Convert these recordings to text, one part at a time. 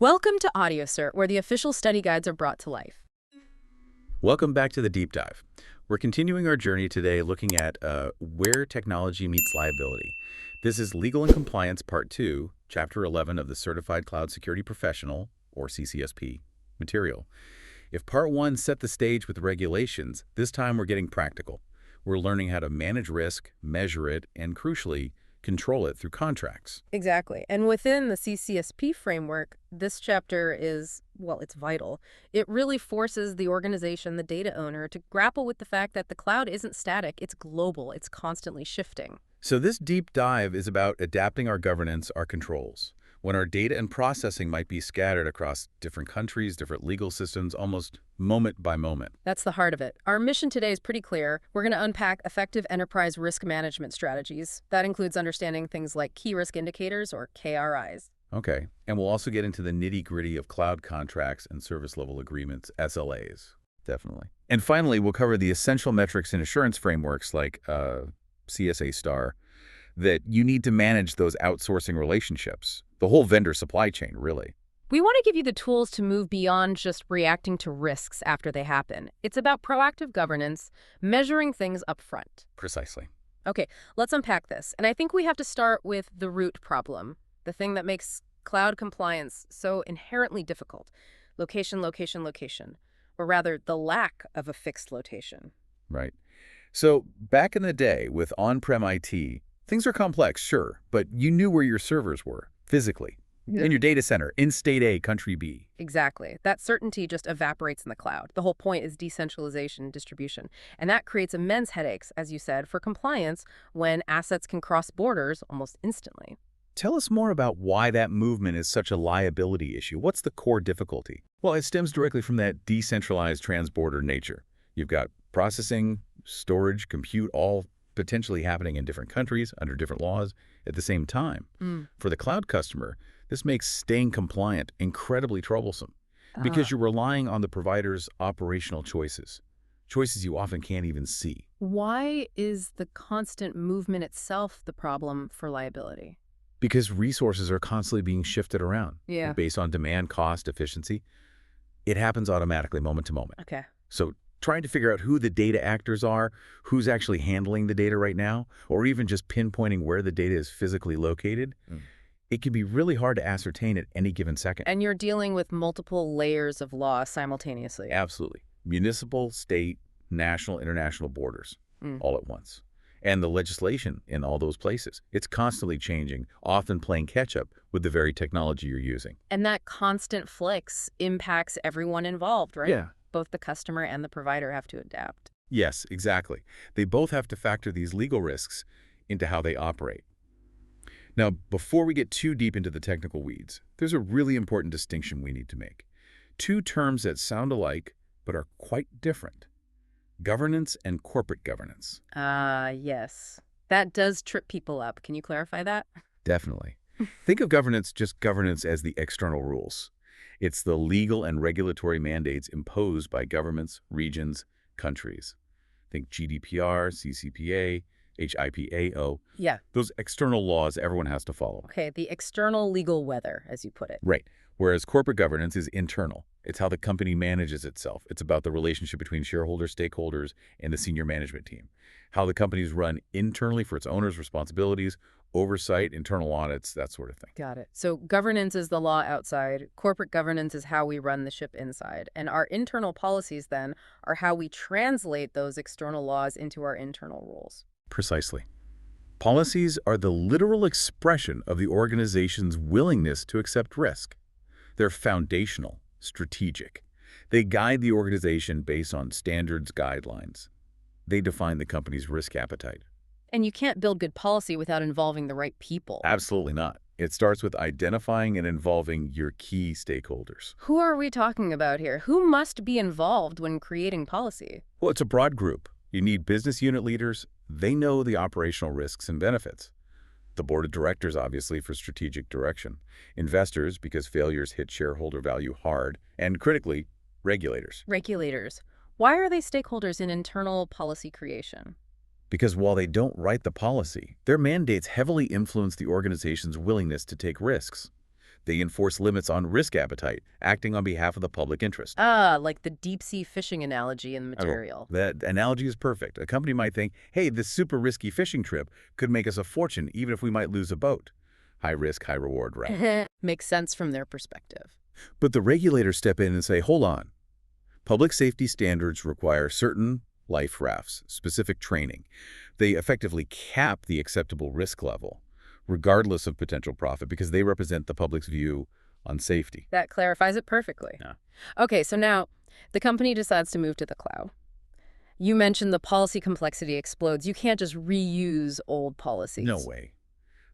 Welcome to AudioCert, where the official study guides are brought to life. Welcome back to the Deep Dive. We're continuing our journey today looking at where technology meets liability. This is Legal and Compliance Part 2, Chapter 11 of the Certified Cloud Security Professional, or CCSP, material. If Part 1 set the stage with regulations, this time we're getting practical. We're learning how to manage risk, measure it, and crucially, control it through contracts. Exactly. And within the CCSP framework, this chapter is, well, it's vital. It really forces the organization, the data owner, to grapple with the fact that the cloud isn't static, it's global, it's constantly shifting. So this deep dive is about adapting our governance, our controls, when our data and processing might be scattered across different countries, different legal systems, almost moment by moment. That's the heart of it. Our mission today is pretty clear. We're going to unpack effective enterprise risk management strategies. That includes understanding things like key risk indicators, or KRIs. Okay, and we'll also get into the nitty-gritty of cloud contracts and service level agreements, SLAs. Definitely. And finally, we'll cover the essential metrics and assurance frameworks like CSA Star that you need to manage those outsourcing relationships, the whole vendor supply chain, really. We want to give you the tools to move beyond just reacting to risks after they happen. It's about proactive governance, measuring things up front. Precisely. Okay, let's unpack this. And I think we have to start with the root problem, the thing that makes cloud compliance so inherently difficult. Location, location, location. Or rather, the lack of a fixed location. Right. So back in the day with on-prem IT, things are complex, sure, but you knew where your servers were, physically. Yeah. In your data center, in state A, country B. Exactly. That certainty just evaporates in the cloud. The whole point is decentralization and distribution. And that creates immense headaches, as you said, for compliance when assets can cross borders almost instantly. Tell us more about why that movement is such a liability issue. What's the core difficulty? Well, it stems directly from that decentralized transborder nature. You've got processing, storage, compute, all potentially happening in different countries under different laws at the same time. For the cloud customer, this makes staying compliant incredibly troublesome because you're relying on the provider's operational choices you often can't even see. Why is the constant movement itself the problem for liability? Because resources are constantly being shifted around based on demand, cost, efficiency. It happens automatically, moment to moment. Okay. So trying to figure out who the data actors are, who's actually handling the data right now, or even just pinpointing where the data is physically located, it can be really hard to ascertain at any given second. And you're dealing with multiple layers of law simultaneously. Absolutely. Municipal, state, national, international borders, all at once. And the legislation in all those places. It's constantly changing, often playing catch-up with the very technology you're using. And that constant flix impacts everyone involved, right? Yeah. Both the customer and the provider have to adapt. Yes, exactly. They both have to factor these legal risks into how they operate. Now, before we get too deep into the technical weeds, there's a really important distinction we need to make. Two terms that sound alike but are quite different. Governance and corporate governance. Yes. That does trip people up. Can you clarify that? Definitely. Think of governance as the external rules. It's the legal and regulatory mandates imposed by governments, regions, countries. Think GDPR, CCPA, HIPAO. Yeah. Those external laws everyone has to follow. Okay, the external legal weather, as you put it. Right. Whereas corporate governance is internal. It's how the company manages itself. It's about the relationship between shareholders, stakeholders, and the senior management team. How the company's run internally for its owners' responsibilities, oversight, internal audits, that sort of thing. Got it. So governance is the law outside. Corporate governance is how we run the ship inside. And our internal policies, then, are how we translate those external laws into our internal rules. Precisely. Policies are the literal expression of the organization's willingness to accept risk. They're foundational, strategic. They guide the organization based on standards, guidelines. They define the company's risk appetite. And you can't build good policy without involving the right people. Absolutely not. It starts with identifying and involving your key stakeholders. Who are we talking about here? Who must be involved when creating policy? Well, it's a broad group. You need business unit leaders. They know the operational risks and benefits. The board of directors, obviously, for strategic direction. Investors, because failures hit shareholder value hard. And critically, regulators. Regulators. Why are they stakeholders in internal policy creation? Because while they don't write the policy, their mandates heavily influence the organization's willingness to take risks. They enforce limits on risk appetite, acting on behalf of the public interest. Ah, like the deep-sea fishing analogy in the Oh, material. that analogy is perfect. A company might think, hey, this super risky fishing trip could make us a fortune even if we might lose a boat. High risk, high reward, right? Makes sense from their perspective. But the regulators step in and say, hold on. Public safety standards require certain life rafts, specific training. They effectively cap the acceptable risk level, regardless of potential profit, because they represent the public's view on safety. That clarifies it perfectly. Yeah. Okay, so now the company decides to move to the cloud. You mentioned the policy complexity explodes. You can't just reuse old policies. No way.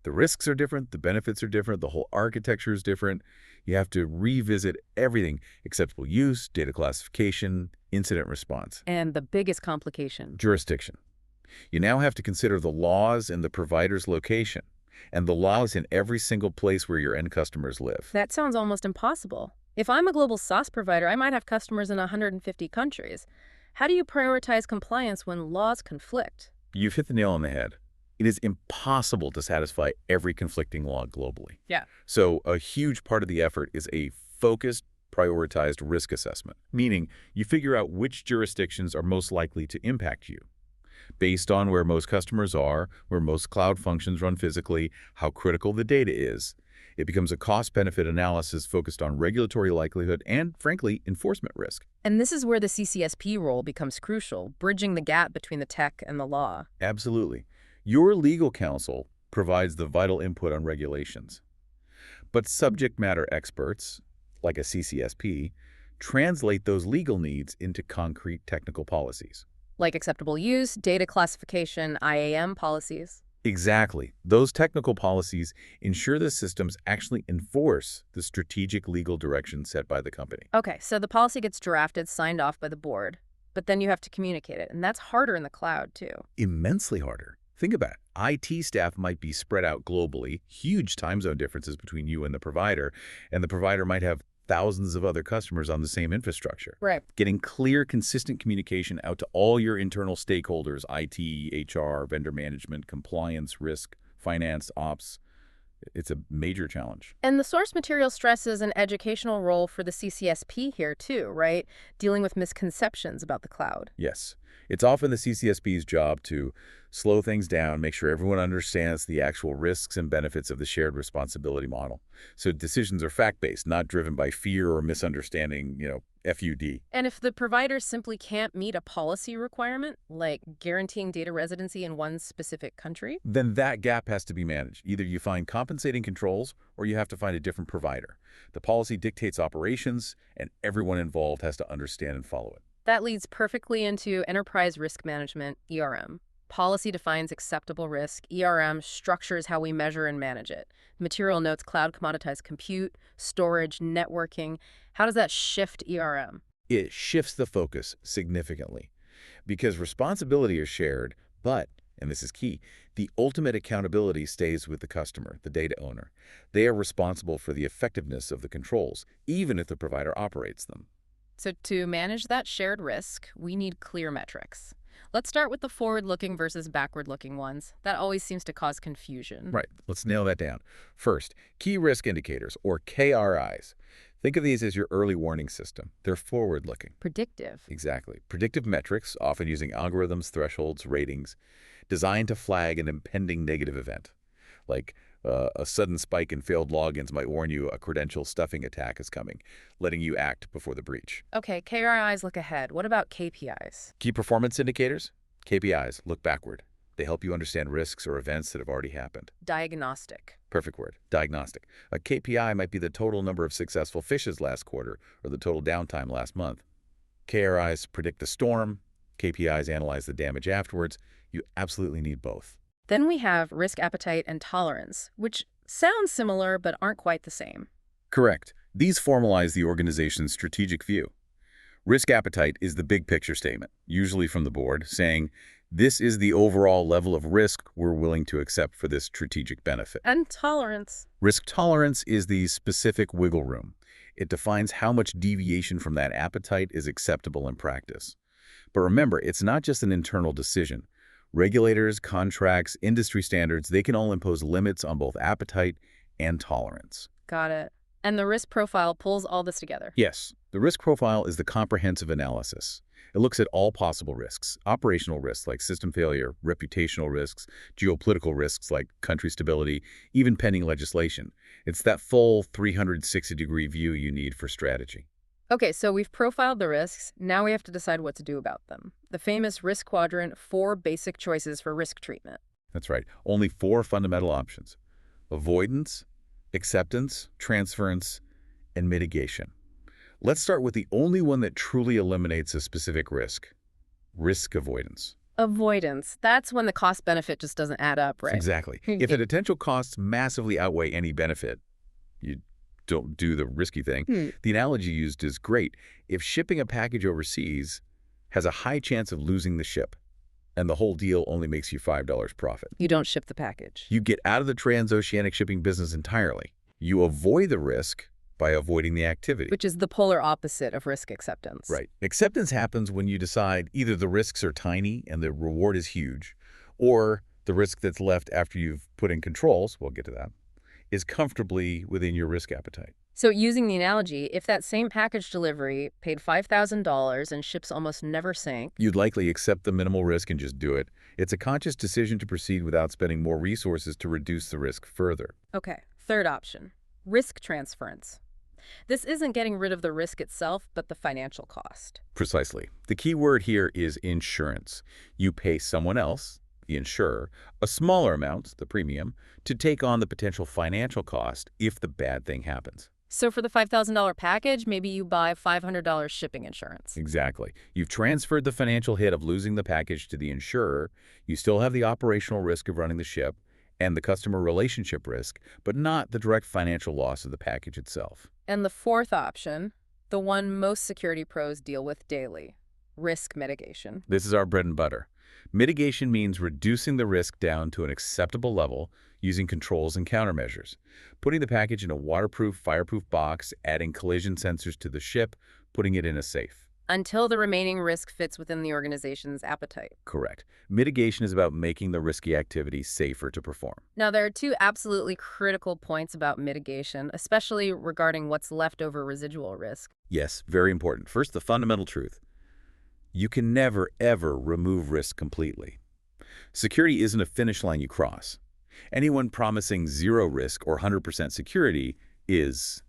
The risks are different, the benefits are different, the whole architecture is different. You have to revisit everything: acceptable use, data classification, incident response. And the biggest complication. Jurisdiction. You now have to consider the laws in the provider's location and the laws in every single place where your end customers live. That sounds almost impossible. If I'm a global SaaS provider, I might have customers in 150 countries. How do you prioritize compliance when laws conflict? You've hit the nail on the head. It is impossible to satisfy every conflicting law globally. Yeah. So a huge part of the effort is a focused, prioritized risk assessment, meaning you figure out which jurisdictions are most likely to impact you, based on where most customers are, where most cloud functions run physically, how critical the data is. It becomes a cost-benefit analysis focused on regulatory likelihood and, frankly, enforcement risk. And this is where the CCSP role becomes crucial, bridging the gap between the tech and the law. Absolutely. Your legal counsel provides the vital input on regulations. But subject matter experts, like a CCSP, translate those legal needs into concrete technical policies. Like acceptable use, data classification, IAM policies. Exactly. Those technical policies ensure the systems actually enforce the strategic legal direction set by the company. Okay, so the policy gets drafted, signed off by the board, but then you have to communicate it, and that's harder in the cloud, too. Immensely harder. Think about it. IT staff might be spread out globally, huge time zone differences between you and the provider might have thousands of other customers on the same infrastructure. Right. Getting clear, consistent communication out to all your internal stakeholders, IT, HR, vendor management, compliance, risk, finance, ops, it's a major challenge. And the source material stresses an educational role for the CCSP here, too, right? Dealing with misconceptions about the cloud. Yes. It's often the CCSP's job to slow things down, make sure everyone understands the actual risks and benefits of the shared responsibility model. So decisions are fact-based, not driven by fear or misunderstanding, FUD. And if the provider simply can't meet a policy requirement, like guaranteeing data residency in one specific country, Then that gap has to be managed. Either you find compensating controls or you have to find a different provider. The policy dictates operations, and everyone involved has to understand and follow it. that leads perfectly into enterprise risk management, ERM. Policy defines acceptable risk. ERM structures how we measure and manage it. Material notes cloud commoditized compute, storage, networking. How does that shift ERM? It shifts the focus significantly because responsibility is shared, but, and this is key, the ultimate accountability stays with the customer, the data owner. They are responsible for the effectiveness of the controls, even if the provider operates them. So to manage that shared risk, we need clear metrics. Let's start with the forward-looking versus backward-looking ones. That always seems to cause confusion. Right, let's nail that down. First, key risk indicators, or KRIs. Think of these as your early warning system. They're forward-looking. Predictive. Exactly. Predictive metrics, often using algorithms, thresholds, ratings, designed to flag an impending negative event. Like a sudden spike in failed logins might warn you a credential stuffing attack is coming, letting you act before the breach. Okay, KRIs look ahead. What about KPIs? Key performance indicators? KPIs look backward. They help you understand risks or events that have already happened. Diagnostic. Perfect word. Diagnostic. A KPI might be the total number of successful fishes last quarter or the total downtime last month. KRIs predict the storm. KPIs analyze the damage afterwards. You absolutely need both. Then we have risk appetite and tolerance, which sound similar but aren't quite the same. Correct. These formalize the organization's strategic view. Risk appetite is the big picture statement, usually from the board, saying, this is the overall level of risk we're willing to accept for this strategic benefit. And tolerance. Risk tolerance is the specific wiggle room. It defines how much deviation from that appetite is acceptable in practice. But remember, it's not just an internal decision. Regulators, contracts, industry standards, they can all impose limits on both appetite and tolerance. Got it. And the risk profile pulls all this together. Yes, the risk profile is the comprehensive analysis. It looks at all possible risks, operational risks like system failure, reputational risks, geopolitical risks like country stability, even pending legislation. It's that full 360-degree view you need for strategy. Okay, so we've profiled the risks. Now we have to decide what to do about them. The famous risk quadrant, 4 basic choices for risk treatment. That's right. Only 4 fundamental options: avoidance, acceptance, transference, and mitigation. Let's start with the only one that truly eliminates a specific risk: risk avoidance. Avoidance. That's when the cost-benefit just doesn't add up, right? Exactly. If the potential costs massively outweigh any benefit, you don't do the risky thing. The analogy used is great. If shipping a package overseas has a high chance of losing the ship, and the whole deal only makes you $5 profit, You don't ship the package. you get out of the transoceanic shipping business entirely. You avoid the risk by avoiding the activity. Which is the polar opposite of risk acceptance. Right. Acceptance happens when you decide either the risks are tiny and the reward is huge, or the risk that's left after you've put in controls, we'll get to that, is comfortably within your risk appetite. So using the analogy, if that same package delivery paid $5,000 and ships almost never sank, You'd likely accept the minimal risk and just do it. It's a conscious decision to proceed without spending more resources to reduce the risk further. okay, third option, risk transference. This isn't getting rid of the risk itself, but the financial cost. Precisely. The key word here is insurance. You pay someone else, the insurer, a smaller amount, the premium, to take on the potential financial cost if the bad thing happens. So for the $5,000 package, maybe you buy $500 shipping insurance. Exactly. You've transferred the financial hit of losing the package to the insurer. You still have the operational risk of running the ship and the customer relationship risk, but not the direct financial loss of the package itself. And the fourth option, the one most security pros deal with daily, risk mitigation. This is our bread and butter. Mitigation means reducing the risk down to an acceptable level using controls and countermeasures. Putting the package in a waterproof, fireproof box, adding collision sensors to the ship, putting it in a safe. Until the remaining risk fits within the organization's appetite. Correct. Mitigation is about making the risky activity safer to perform. Now, there are 2 absolutely critical points about mitigation, especially regarding what's leftover residual risk. Yes, very important. First, the fundamental truth. You can never, ever remove risk completely. Security isn't a finish line you cross. Anyone promising 0 risk or 100% security is,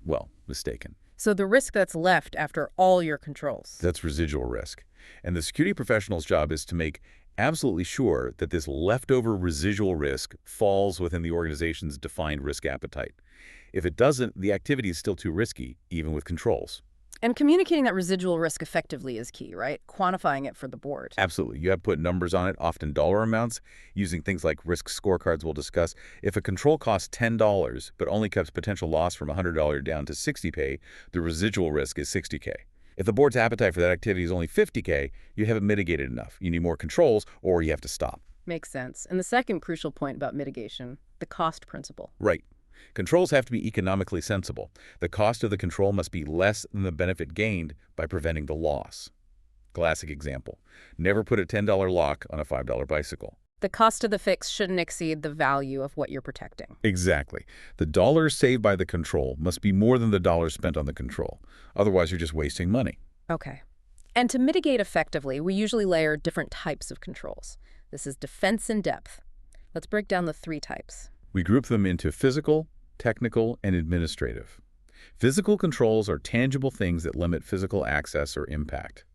well, mistaken. So the risk that's left after all your controls. That's residual risk. And the security professional's job is to make absolutely sure that this leftover residual risk falls within the organization's defined risk appetite. If it doesn't, the activity is still too risky, even with controls. And communicating that residual risk effectively is key, right? Quantifying it for the board. Absolutely. You have to put numbers on it, often dollar amounts, using things like risk scorecards we'll discuss. If a control costs $10 but only cuts potential loss from $100 down to $60K, the residual risk is $60K. If the board's appetite for that activity is only $50K, you haven't mitigated enough. You need more controls or you have to stop. Makes sense. And the second crucial point about mitigation, the cost principle. Right. Controls have to be economically sensible. The cost of the control must be less than the benefit gained by preventing the loss. Classic example. Never put a $10 lock on a $5 bicycle. The cost of the fix shouldn't exceed the value of what you're protecting. Exactly. The dollars saved by the control must be more than the dollars spent on the control. Otherwise, you're just wasting money. Okay. And to mitigate effectively, we usually layer different types of controls. This is defense in depth. Let's break down the 3 types. We group them into physical, technical, and administrative. Physical controls are tangible things that limit physical access or impact.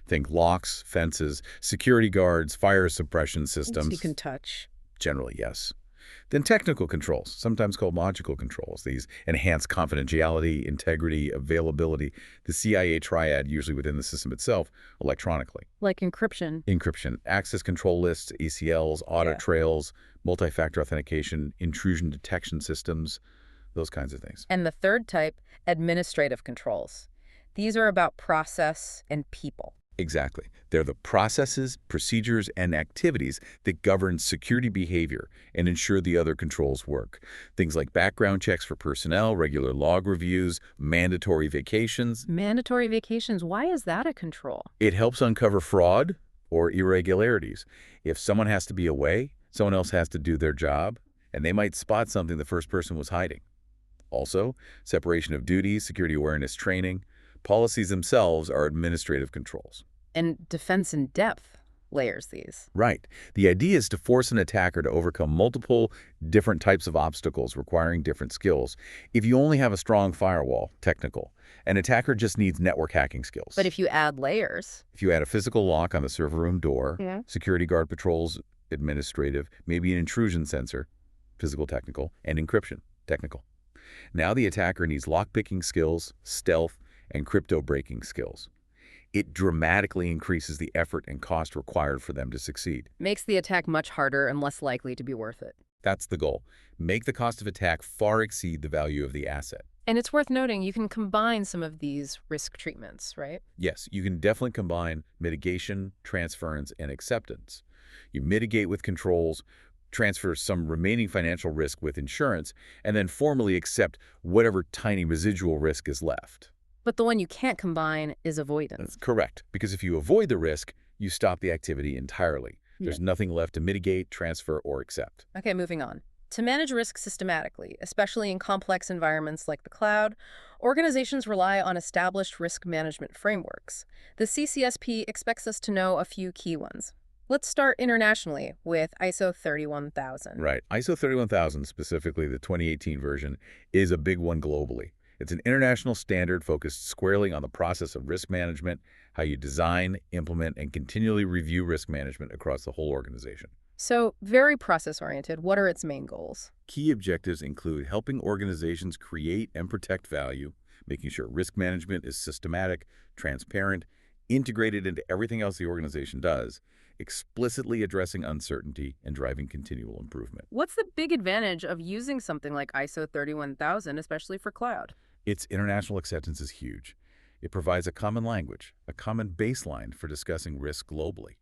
Think locks, fences, security guards, fire suppression systems. You can touch. Generally, yes. Then technical controls, sometimes called logical controls. These enhance confidentiality, integrity, availability, the CIA triad usually within the system itself, electronically. Like encryption. Encryption, access control lists, ACLs, audit trails, multi-factor authentication, intrusion detection systems, those kinds of things. And the third type, administrative controls. These are about process and people. Exactly. They're the processes, procedures, and activities that govern security behavior and ensure the other controls work. Things like background checks for personnel, regular log reviews, mandatory vacations. Mandatory vacations, why is that a control? It helps uncover fraud or irregularities. If someone has to be away, someone else has to do their job, and they might spot something the first person was hiding. Also, separation of duties, security awareness training. Policies themselves are administrative controls. And defense in depth layers these. Right. The idea is to force an attacker to overcome multiple different types of obstacles requiring different skills. If you only have a strong firewall, technical, an attacker just needs network hacking skills. But if you add layers, If you add a physical lock on the server room door, yeah, security guard patrols, administrative, maybe an intrusion sensor, physical technical, and encryption, technical. Now the attacker needs lockpicking skills, stealth, and crypto breaking skills. It dramatically increases the effort and cost required for them to succeed. makes the attack much harder and less likely to be worth it. That's the goal. Make the cost of attack far exceed the value of the asset. And it's worth noting you can combine some of these risk treatments, right? Yes, you can definitely combine mitigation, transference, and acceptance. You mitigate with controls, transfer some remaining financial risk with insurance, and then formally accept whatever tiny residual risk is left. But the one you can't combine is avoidance. That's correct, because if you avoid the risk, you stop the activity entirely. There's nothing left to mitigate, transfer, or accept. Okay, moving on. To manage risk systematically, especially in complex environments like the cloud, organizations rely on established risk management frameworks. The CCSP expects us to know a few key ones. Let's start internationally with ISO 31000. Right. ISO 31000, specifically the 2018 version, is a big one globally. It's an international standard focused squarely on the process of risk management, how you design, implement, and continually review risk management across the whole organization. So, very process-oriented. What are its main goals? Key objectives include helping organizations create and protect value, making sure risk management is systematic, transparent, integrated into everything else the organization does, explicitly addressing uncertainty, and driving continual improvement. What's the big advantage of using something like ISO 31000, especially for cloud? Its international acceptance is huge. It provides a common language, a common baseline for discussing risk globally.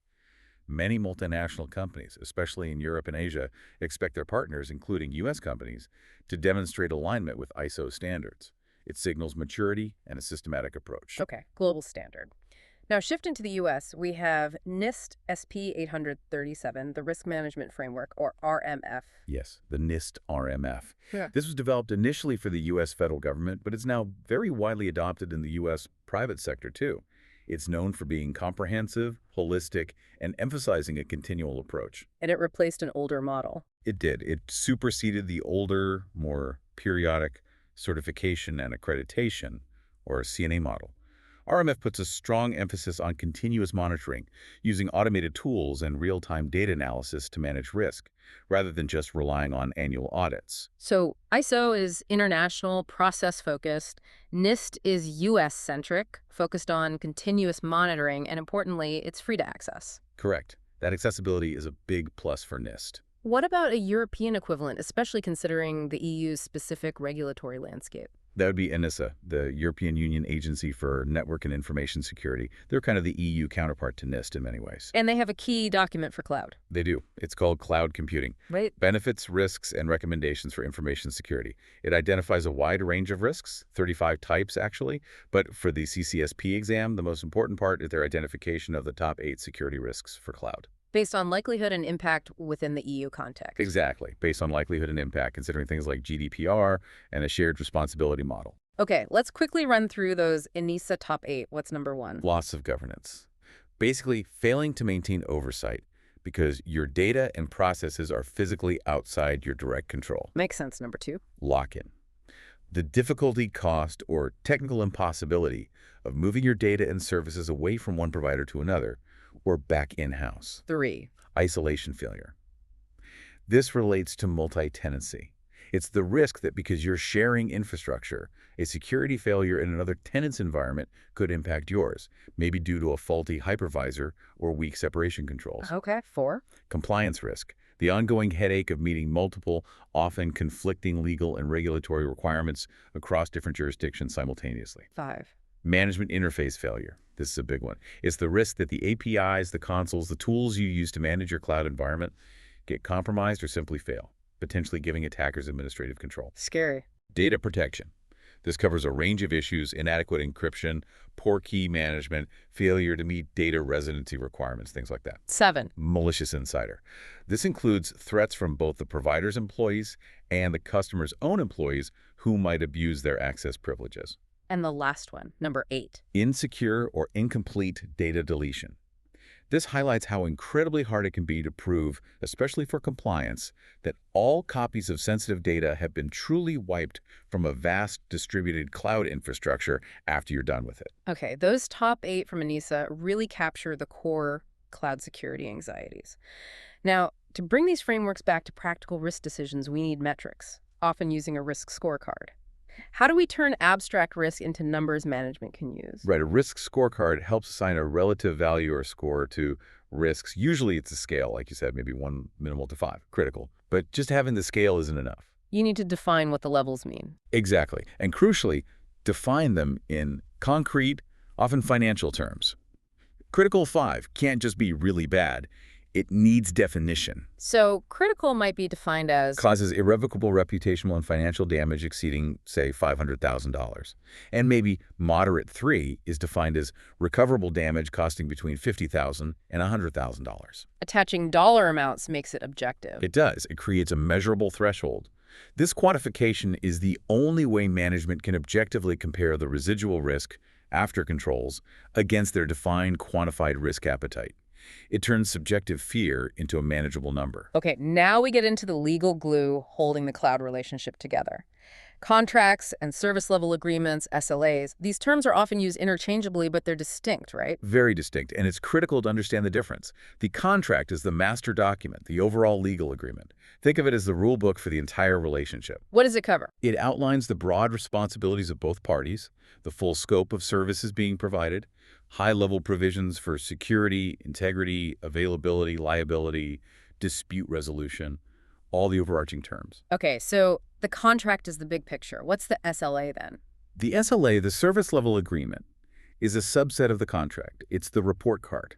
Many multinational companies, especially in Europe and Asia, expect their partners, including U.S. companies, to demonstrate alignment with ISO standards. It signals maturity and a systematic approach. Okay, global standard. Now, shifting to the U.S., we have NIST SP 837, the Risk Management Framework, or RMF. Yes, the NIST RMF. Yeah. This was developed initially for the U.S. federal government, but it's now very widely adopted in the U.S. private sector, too. It's known for being comprehensive, holistic, and emphasizing a continual approach. And it replaced an older model. It did. It superseded the older, more periodic certification and accreditation, or CNA model. RMF puts a strong emphasis on continuous monitoring, using automated tools and real-time data analysis to manage risk, rather than just relying on annual audits. So ISO is international, process-focused. NIST is U.S.-centric, focused on continuous monitoring, and importantly, it's free to access. Correct. That accessibility is a big plus for NIST. What about a European equivalent, especially considering the EU's specific regulatory landscape? That would be ENISA, the European Union Agency for Network and Information Security. They're kind of the EU counterpart to NIST in many ways. And they have a key document for cloud. They do. It's called Cloud Computing. Right. Benefits, risks, and recommendations for information security. It identifies a wide range of risks, 35 types actually, but for the CCSP exam, the most important part is their identification of the top 8 security risks for cloud. Based on likelihood and impact within the EU context. Exactly, based on likelihood and impact, considering things like GDPR and a shared responsibility model. Okay, let's quickly run through those ENISA top 8. What's number 1? Loss of governance. Basically, failing to maintain oversight because your data and processes are physically outside your direct control. Makes sense. Number 2. Lock-in. The difficulty, cost, or technical impossibility of moving your data and services away from one provider to another, or back in-house. 3. Isolation failure. This relates to multi-tenancy. It's the risk that because you're sharing infrastructure, a security failure in another tenant's environment could impact yours, maybe due to a faulty hypervisor or weak separation controls. Okay. 4. Compliance risk. The ongoing headache of meeting multiple, often conflicting legal and regulatory requirements across different jurisdictions simultaneously. 5. Management interface failure. This is a big one. It's the risk that the APIs, the consoles, the tools you use to manage your cloud environment get compromised or simply fail, potentially giving attackers administrative control. Scary. Data protection. This covers a range of issues: inadequate encryption, poor key management, failure to meet data residency requirements, things like that. 7. Malicious insider. This includes threats from both the provider's employees and the customer's own employees who might abuse their access privileges. And the last one, number 8. Insecure or incomplete data deletion. This highlights how incredibly hard it can be to prove, especially for compliance, that all copies of sensitive data have been truly wiped from a vast distributed cloud infrastructure after you're done with it. Okay, those top 8 from Anissa really capture the core cloud security anxieties. Now, to bring these frameworks back to practical risk decisions, we need metrics, often using a risk scorecard. How do we turn abstract risk into numbers management can use? Right, a risk scorecard helps assign a relative value or score to risks. Usually it's a scale, like you said, maybe 1 minimal to 5, critical. But just having the scale isn't enough. You need to define what the levels mean. Exactly. And crucially, define them in concrete, often financial terms. Critical 5 can't just be really bad. It needs definition. So critical might be defined as Causes irrevocable reputational and financial damage exceeding, say, $500,000. And maybe moderate 3 is defined as recoverable damage costing between $50,000 and $100,000. attaching dollar amounts makes it objective. It does. It creates a measurable threshold. This quantification is the only way management can objectively compare the residual risk, after controls, against their defined quantified risk appetite. It turns subjective fear into a manageable number. Okay, now we get into the legal glue holding the cloud relationship together. Contracts and service level agreements, SLAs, these terms are often used interchangeably, but they're distinct, right? Very distinct, and it's critical to understand the difference. The contract is the master document, the overall legal agreement. Think of it as the rule book for the entire relationship. What does it cover? It outlines the broad responsibilities of both parties, the full scope of services being provided, high-level provisions for security, integrity, availability, liability, dispute resolution, all the overarching terms. Okay, so the contract is the big picture. What's the SLA then? The SLA, the service level agreement, is a subset of the contract. It's the report card.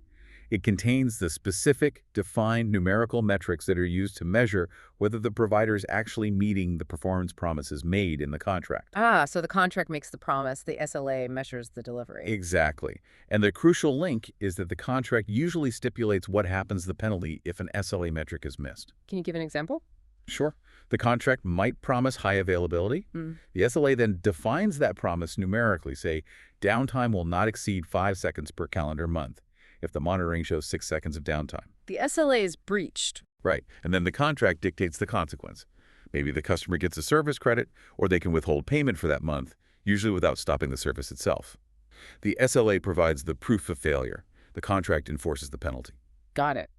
It contains the specific, defined numerical metrics that are used to measure whether the provider is actually meeting the performance promises made in the contract. Ah, so the contract makes the promise, the SLA measures the delivery. Exactly. And the crucial link is that the contract usually stipulates what happens the penalty if an SLA metric is missed. Can you give an example? Sure. The contract might promise high availability. The SLA then defines that promise numerically. Say, downtime will not exceed 5 seconds per calendar month if the monitoring shows 6 seconds of downtime. The SLA is breached. Right. And then the contract dictates the consequence. Maybe the customer gets a service credit, or they can withhold payment for that month, usually without stopping the service itself. The SLA provides the proof of failure. The contract enforces the penalty. Got it.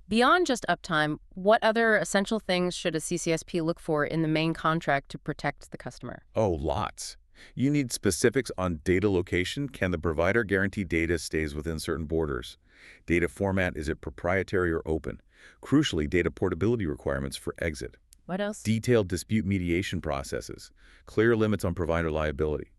Beyond just uptime, what other essential things should a CCSP look for in the main contract to protect the customer? Oh, lots. You need specifics on data location. Can the provider guarantee data stays within certain borders? Data format, is it proprietary or open? Crucially, data portability requirements for exit. What else? Detailed dispute mediation processes. Clear limits on provider liability.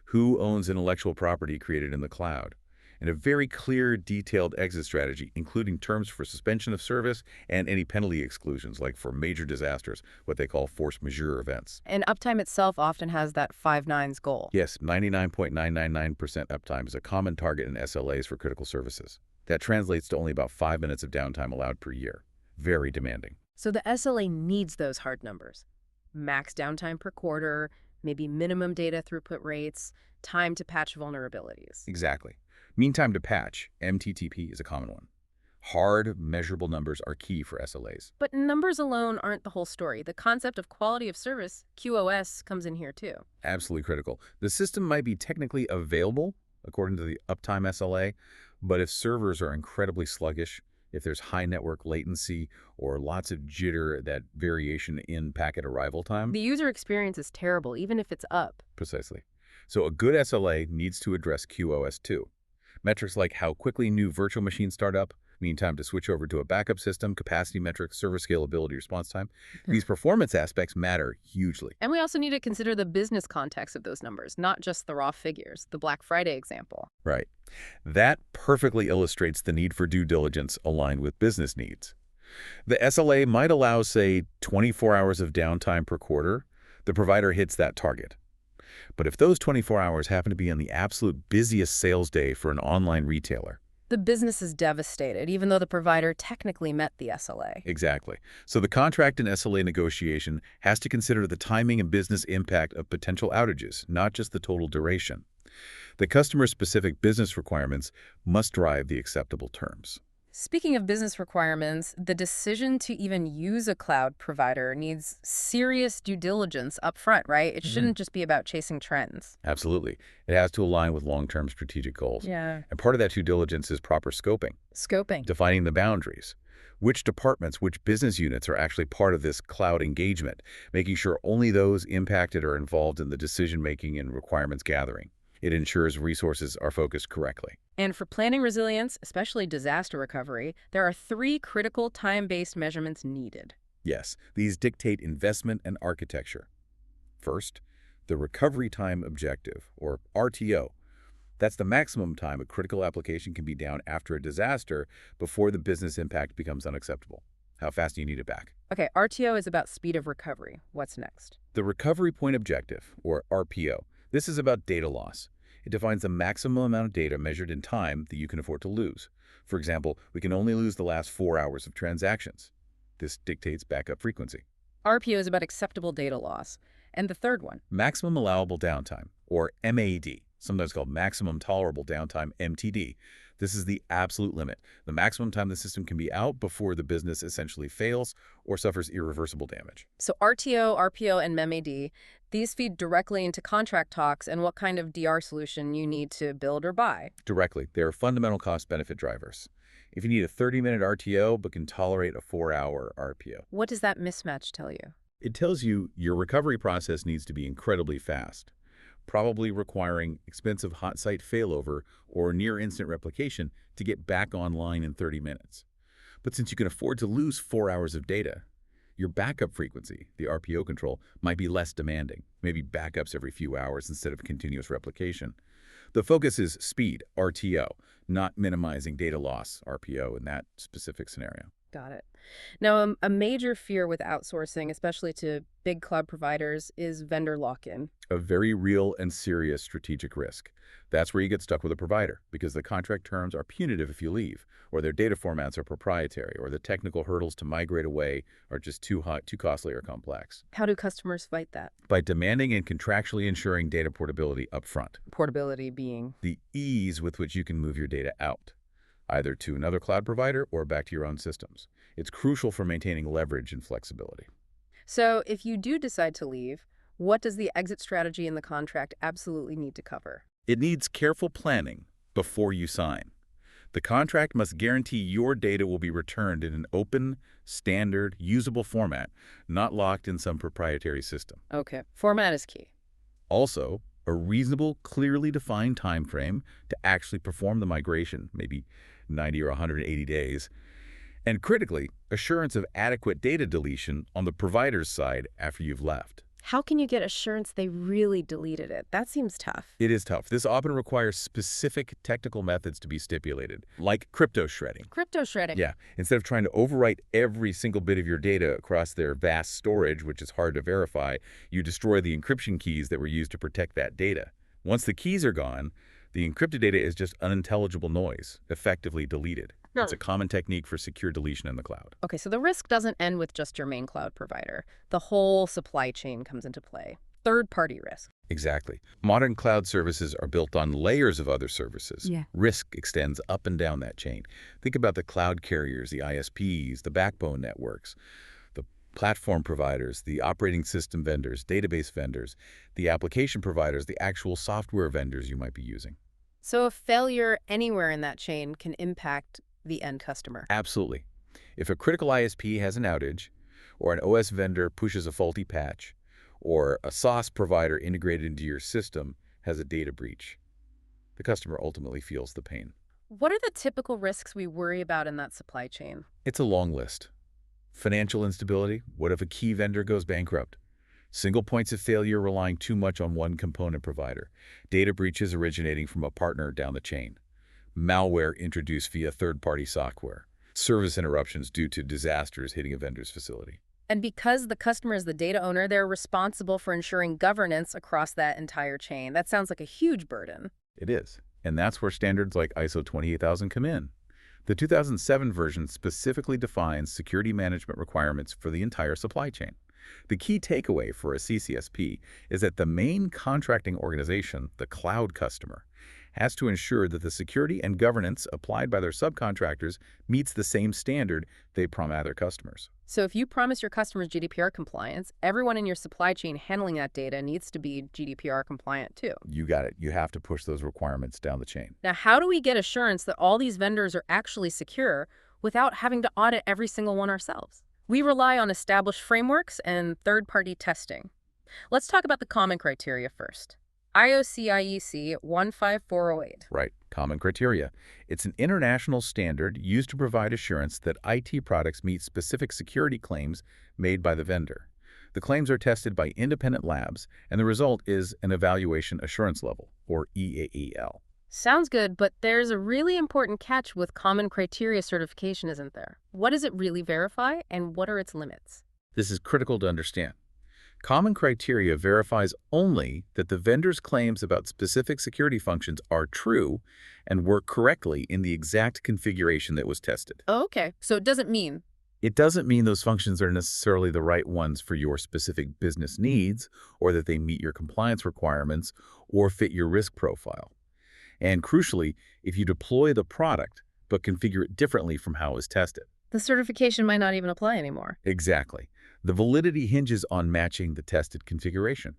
Who owns intellectual property created in the cloud? And a very clear, detailed exit strategy, including terms for suspension of service and any penalty exclusions, like for major disasters, what they call force majeure events. And uptime itself often has that 5 nines goal. Yes, 99.999% uptime is a common target in SLAs for critical services. That translates to only about 5 minutes of downtime allowed per year. Very demanding. So the SLA needs those hard numbers. Max downtime per quarter, maybe minimum data throughput rates, time to patch vulnerabilities. Exactly. Mean time to patch, MTTP, is a common one. Hard, measurable numbers are key for SLAs. But numbers alone aren't the whole story. The concept of quality of service, QoS, comes in here too. Absolutely critical. The system might be technically available, according to the uptime SLA, but if servers are incredibly sluggish, if there's high network latency or lots of jitter, that variation in packet arrival time. The user experience is terrible, even if it's up. Precisely. So a good SLA needs to address QoS too. Metrics like how quickly new virtual machines start up, mean time to switch over to a backup system, capacity metrics, server scalability, response time. These performance aspects matter hugely. And we also need to consider the business context of those numbers, not just the raw figures, the Black Friday example. Right. That perfectly illustrates the need for due diligence aligned with business needs. The SLA might allow, say, 24 hours of downtime per quarter. The provider hits that target. But if those 24 hours happen to be on the absolute busiest sales day for an online retailer. The business is devastated, even though the provider technically met the SLA. Exactly. So the contract and SLA negotiation has to consider the timing and business impact of potential outages, not just the total duration. The customer-specific business requirements must drive the acceptable terms. Speaking of business requirements, the decision to even use a cloud provider needs serious due diligence up front, right? It shouldn't just be about chasing trends. Absolutely. It has to align with long-term strategic goals. Yeah. And part of that due diligence is proper scoping, Scoping. defining the boundaries. Which departments, which business units are actually part of this cloud engagement, making sure only those impacted are involved in the decision-making and requirements gathering. It ensures resources are focused correctly. And for planning resilience, especially disaster recovery, there are 3 critical time-based measurements needed. Yes, these dictate investment and architecture. First, the recovery time objective, or RTO. That's the maximum time a critical application can be down after a disaster before the business impact becomes unacceptable. How fast do you need it back? Okay, RTO is about speed of recovery. What's next? The recovery point objective, or RPO. This is about data loss. It defines the maximum amount of data measured in time that you can afford to lose. For example, we can only lose the last 4 hours of transactions. This dictates backup frequency. RPO is about acceptable data loss. And the third one? Maximum allowable downtime, or MAD, sometimes called maximum tolerable downtime, MTD. This is the absolute limit, the maximum time the system can be out before the business essentially fails or suffers irreversible damage. So RTO, RPO, and MAD, these feed directly into contract talks and what kind of DR solution you need to build or buy. Directly, they are fundamental cost-benefit drivers. If you need a 30-minute RTO but can tolerate a 4-hour RPO. What does that mismatch tell you? It tells you your recovery process needs to be incredibly fast, probably requiring expensive hot site failover or near-instant replication to get back online in 30 minutes. But since you can afford to lose 4 hours of data, your backup frequency, the RPO control, might be less demanding, maybe backups every few hours instead of continuous replication. The focus is speed, RTO, not minimizing data loss, RPO, in that specific scenario. Got it. Now, a major fear with outsourcing, especially to big cloud providers, is vendor lock-in. A very real and serious strategic risk. That's where you get stuck with a provider, because the contract terms are punitive if you leave, or their data formats are proprietary, or the technical hurdles to migrate away are just too hot, too costly, or complex. How do customers fight that? By demanding and contractually ensuring data portability upfront. Portability being? The ease with which you can move your data out, either to another cloud provider or back to your own systems. It's crucial for maintaining leverage and flexibility. So if you do decide to leave, what does the exit strategy in the contract absolutely need to cover? It needs careful planning before you sign. The contract must guarantee your data will be returned in an open, standard, usable format, not locked in some proprietary system. Okay, format is key. Also, a reasonable, clearly defined time frame to actually perform the migration, maybe 90 or 180 days. And critically, assurance of adequate data deletion on the provider's side after you've left. How can you get assurance they really deleted it? That seems tough. It is tough. This often requires specific technical methods to be stipulated, like crypto shredding. Crypto shredding. Yeah, instead of trying to overwrite every single bit of your data across their vast storage, which is hard to verify, you destroy the encryption keys that were used to protect that data. Once the keys are gone, the encrypted data is just unintelligible noise, effectively deleted. It's a common technique for secure deletion in the cloud. Okay, so the risk doesn't end with just your main cloud provider. The whole supply chain comes into play. Third-party risk. Exactly. Modern cloud services are built on layers of other services. Yeah. Risk extends up and down that chain. Think about the cloud carriers, the ISPs, the backbone networks, the platform providers, the operating system vendors, database vendors, the application providers, the actual software vendors you might be using. So a failure anywhere in that chain can impact the end customer. Absolutely. If a critical ISP has an outage, or an OS vendor pushes a faulty patch, or a SaaS provider integrated into your system has a data breach, the customer ultimately feels the pain. What are the typical risks we worry about in that supply chain? It's a long list. Financial instability. What if a key vendor goes bankrupt? Single points of failure relying too much on one component provider. Data breaches originating from a partner down the chain. Malware introduced via third-party software. Service interruptions due to disasters hitting a vendor's facility. And because the customer is the data owner, they're responsible for ensuring governance across that entire chain. That sounds like a huge burden. It is. And that's where standards like ISO 28000 come in. The 2007 version specifically defines security management requirements for the entire supply chain. The key takeaway for a CCSP is that the main contracting organization, the cloud customer, has to ensure that the security and governance applied by their subcontractors meets the same standard they promise their customers. So if you promise your customers GDPR compliance, everyone in your supply chain handling that data needs to be GDPR compliant too. You got it. You have to push those requirements down the chain. Now, how do we get assurance that all these vendors are actually secure without having to audit every single one ourselves? We rely on established frameworks and third-party testing. Let's talk about the common criteria first. IOC/IEC 15408. Right. Common criteria. It's an international standard used to provide assurance that IT products meet specific security claims made by the vendor. The claims are tested by independent labs, and the result is an evaluation assurance level, or EAEL. Sounds good, but there's a really important catch with common criteria certification, isn't there? What does it really verify, and what are its limits? This is critical to understand. Common criteria verifies only that the vendor's claims about specific security functions are true and work correctly in the exact configuration that was tested. Oh, okay. So it doesn't mean those functions are necessarily the right ones for your specific business needs, or that they meet your compliance requirements or fit your risk profile. And crucially, if you deploy the product but configure it differently from how it was tested. the certification might not even apply anymore. Exactly. The validity hinges on matching the tested configuration.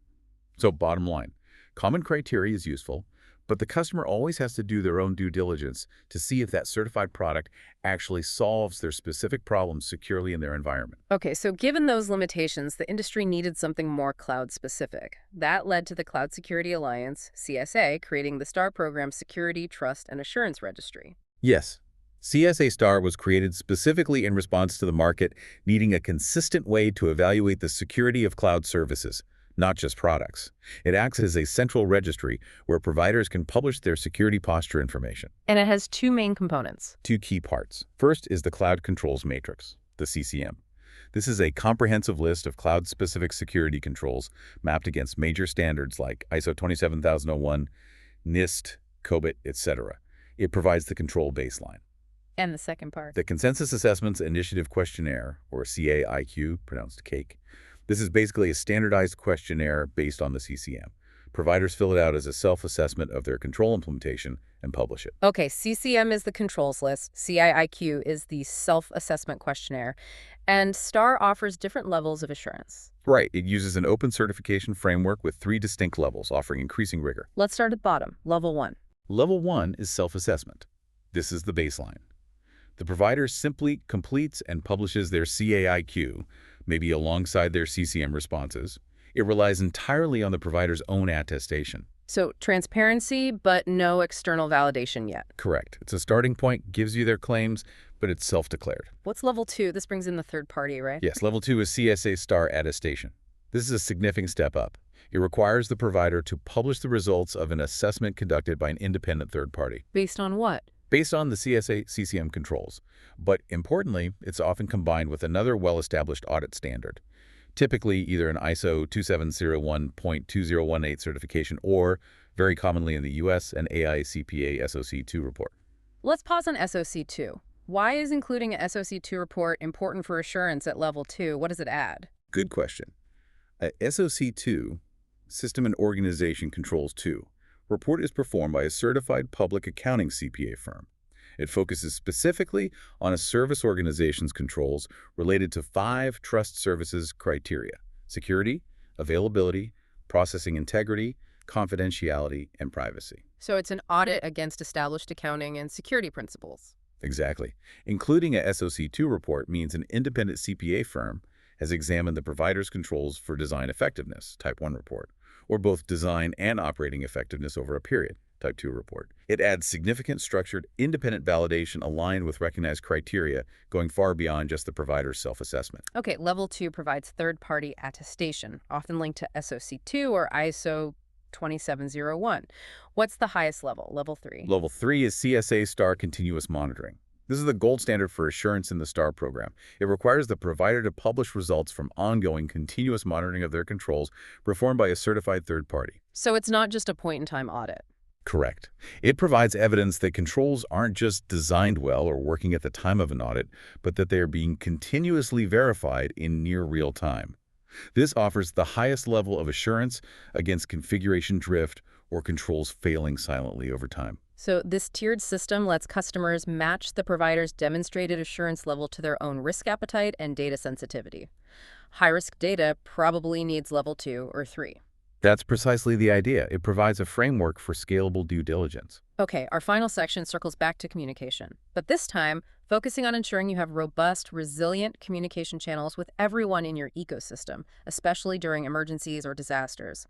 So bottom line, common criteria is useful, but the customer always has to do their own due diligence to see if that certified product actually solves their specific problems securely in their environment. Okay, so given those limitations, the industry needed something more cloud-specific. That led to the Cloud Security Alliance, CSA, creating the STAR program Security, Trust, and Assurance Registry. Yes, CSA STAR was created specifically in response to the market needing a consistent way to evaluate the security of cloud services, not just products. It acts as a central registry where providers can publish their security posture information. And it has two main components. Two key parts. First is the Cloud Controls Matrix, the CCM. This is a comprehensive list of cloud-specific security controls mapped against major standards like ISO 27001, NIST, COBIT, etc. It provides the control baseline. And the second part. The Consensus Assessments Initiative Questionnaire, or CAIQ, pronounced cake. This is basically a standardized questionnaire based on the CCM. Providers fill it out as a self-assessment of their control implementation and publish it. Okay, CCM is the controls list, CIIQ is the self-assessment questionnaire, and STAR offers different levels of assurance. Right. It uses an open certification framework with 3 distinct levels, offering increasing rigor. Let's start at the bottom, level 1. Level 1 is self-assessment. This is the baseline. The provider simply completes and publishes their CAIQ, maybe alongside their CCM responses. It relies entirely on the provider's own attestation. So transparency, but no external validation yet. Correct. It's a starting point, gives you their claims, but it's self-declared. What's level 2? This brings in the third party, right? Yes, level 2 is CSA STAR attestation. This is a significant step up. It requires the provider to publish the results of an assessment conducted by an independent third party. Based on what? Based on the CSA CCM controls. But importantly, it's often combined with another well-established audit standard, typically either an ISO 2701.2018 certification or, very commonly in the US, an AICPA SOC2 report. Let's pause on SOC2. Why is including a SOC2 report important for assurance at level 2? What does it add? Good question. A SOC2, System and Organization Controls 2, report is performed by a certified public accounting CPA firm. It focuses specifically on a service organization's controls related to 5 trust services criteria: security, availability, processing integrity, confidentiality, and privacy. So it's an audit against established accounting and security principles. Exactly. Including a SOC2 report means an independent CPA firm has examined the provider's controls for design effectiveness, Type 1 report, or both design and operating effectiveness over a period, Type 2 report. It adds significant structured, independent validation aligned with recognized criteria, going far beyond just the provider's self-assessment. Okay, level 2 provides third-party attestation, often linked to SOC2 or ISO 2701. What's the highest level, level 3? Level 3 is CSA STAR continuous monitoring. This is the gold standard for assurance in the STAR program. It requires the provider to publish results from ongoing, continuous monitoring of their controls performed by a certified third party. So it's not just a point-in-time audit. Correct. It provides evidence that controls aren't just designed well or working at the time of an audit, but that they are being continuously verified in near real time. This offers the highest level of assurance against configuration drift or controls failing silently over time. So this tiered system lets customers match the provider's demonstrated assurance level to their own risk appetite and data sensitivity. High-risk data probably needs level 2 or 3. That's precisely the idea. It provides a framework for scalable due diligence. Okay, our final section circles back to communication, but this time focusing on ensuring you have robust, resilient communication channels with everyone in your ecosystem, especially during emergencies or disasters.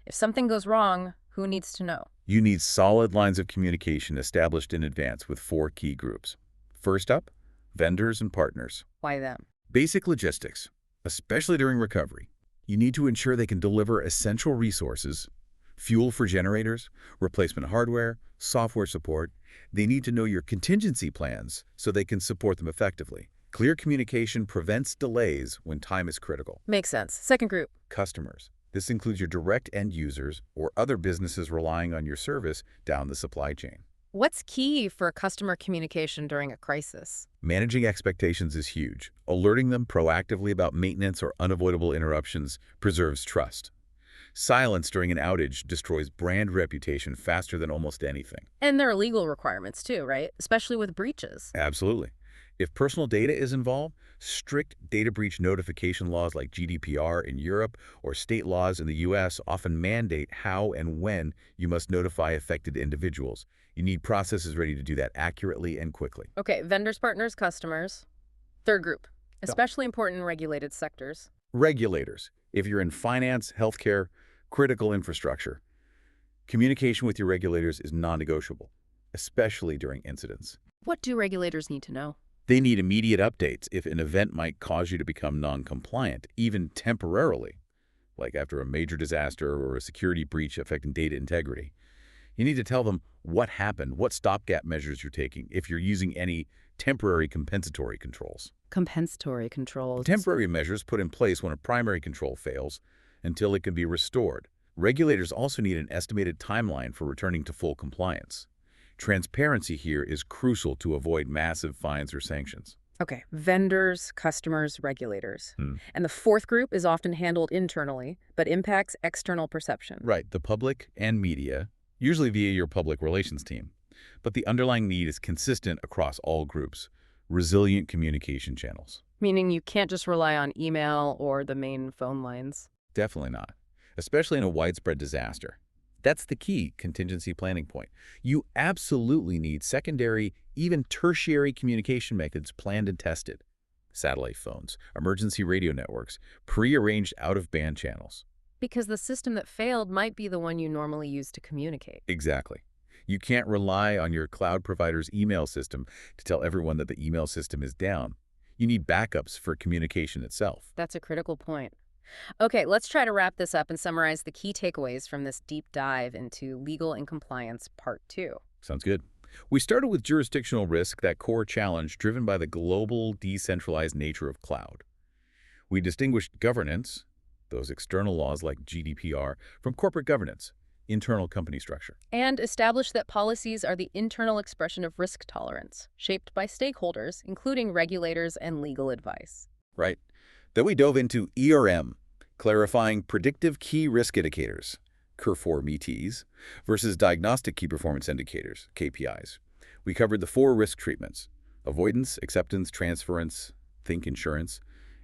If something goes wrong, who needs to know? You need solid lines of communication established in advance with 4 key groups. First up, vendors and partners. Why them? Basic logistics, especially during recovery. You need to ensure they can deliver essential resources, fuel for generators, replacement hardware, software support. They need to know your contingency plans so they can support them effectively. Clear communication prevents delays when time is critical. Makes sense. Second group. Customers. This includes your direct end users or other businesses relying on your service down the supply chain. What's key for customer communication during a crisis? Managing expectations is huge. Alerting them proactively about maintenance or unavoidable interruptions preserves trust. Silence during an outage destroys brand reputation faster than almost anything. And there are legal requirements too, right? Especially with breaches. Absolutely. If personal data is involved, strict data breach notification laws like GDPR in Europe or state laws in the US often mandate how and when you must notify affected individuals. You need processes ready to do that accurately and quickly. Okay, vendors, partners, customers. Third group, especially important in regulated sectors. Regulators. If you're in finance, healthcare, critical infrastructure, communication with your regulators is non-negotiable, especially during incidents. What do regulators need to know? They need immediate updates if an event might cause you to become non-compliant, even temporarily, like after a major disaster or a security breach affecting data integrity. You need to tell them what happened, what stopgap measures you're taking, if you're using any temporary compensatory controls. Compensatory controls. Temporary measures put in place when a primary control fails until it can be restored. Regulators also need an estimated timeline for returning to full compliance. Transparency here is crucial to avoid massive fines or sanctions. Okay, vendors, customers, regulators. And the fourth group is often handled internally, but impacts external perception. Right, the public and media, usually via your public relations team. But the underlying need is consistent across all groups, resilient communication channels. Meaning you can't just rely on email or the main phone lines. Definitely not, especially in a widespread disaster. That's the key contingency planning point. You absolutely need secondary, even tertiary communication methods planned and tested. Satellite phones, emergency radio networks, pre-arranged out-of-band channels. Because the system that failed might be the one you normally use to communicate. Exactly. You can't rely on your cloud provider's email system to tell everyone that the email system is down. You need backups for communication itself. That's a critical point. Okay, let's try to wrap this up and summarize the key takeaways from this deep dive into legal and compliance part 2. Sounds good. We started with jurisdictional risk, that core challenge driven by the global decentralized nature of cloud. We distinguished governance, those external laws like GDPR, from corporate governance, internal company structure. And established that policies are the internal expression of risk tolerance, shaped by stakeholders, including regulators and legal advice. Right. Then we dove into ERM, clarifying predictive key risk indicators, CUR4 versus diagnostic key performance indicators, KPIs. We covered the 4 risk treatments: avoidance, acceptance, transference, think insurance,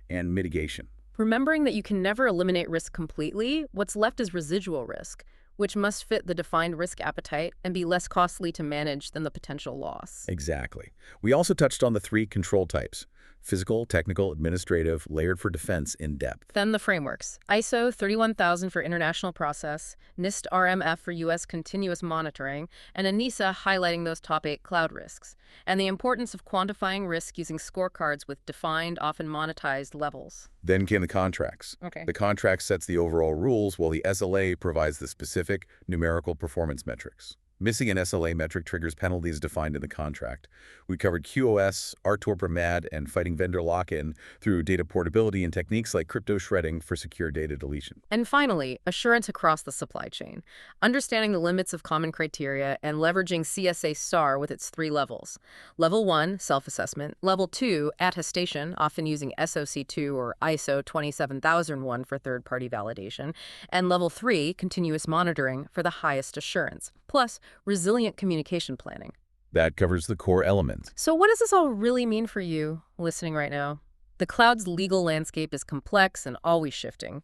and mitigation. Remembering that you can never eliminate risk completely, what's left is residual risk, which must fit the defined risk appetite and be less costly to manage than the potential loss. Exactly. We also touched on the 3 control types: physical, technical, administrative, layered for defense in depth. Then the frameworks: ISO 31000 for international process, NIST RMF for U.S. continuous monitoring, and ANISA highlighting those top 8 cloud risks, and the importance of quantifying risk using scorecards with defined, often monetized levels. Then came the contracts. Okay. The contract sets the overall rules, while the SLA provides the specific numerical performance metrics. Missing an SLA metric triggers penalties defined in the contract. We covered QoS, RTOR/MAD, and fighting vendor lock-in through data portability and techniques like crypto shredding for secure data deletion. And finally, assurance across the supply chain, understanding the limits of common criteria and leveraging CSA STAR with its 3 levels. Level 1, self-assessment. Level 2, attestation, often using SOC2 or ISO 27001 for third-party validation. And Level 3, continuous monitoring for the highest assurance. Plus, resilient communication planning. That covers the core elements. So what does this all really mean for you listening right now? The cloud's legal landscape is complex and always shifting.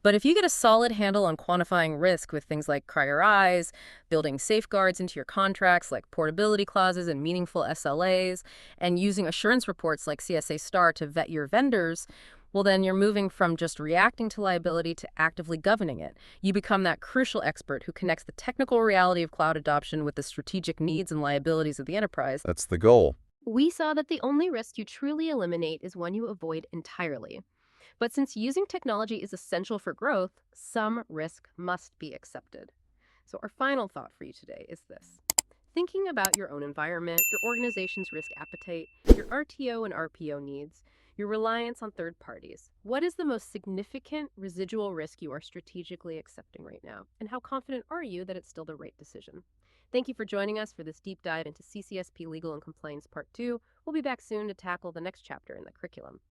But if you get a solid handle on quantifying risk with things like KRIs, building safeguards into your contracts like portability clauses and meaningful SLAs, and using assurance reports like CSA STAR to vet your vendors, well, then you're moving from just reacting to liability to actively governing it. You become that crucial expert who connects the technical reality of cloud adoption with the strategic needs and liabilities of the enterprise. That's the goal. We saw that the only risk you truly eliminate is one you avoid entirely. But since using technology is essential for growth, some risk must be accepted. So our final thought for you today is this. Thinking about your own environment, your organization's risk appetite, your RTO and RPO needs, your reliance on third parties. What is the most significant residual risk you are strategically accepting right now? And how confident are you that it's still the right decision? Thank you for joining us for this deep dive into CCSP Legal and Compliance Part 2. We'll be back soon to tackle the next chapter in the curriculum.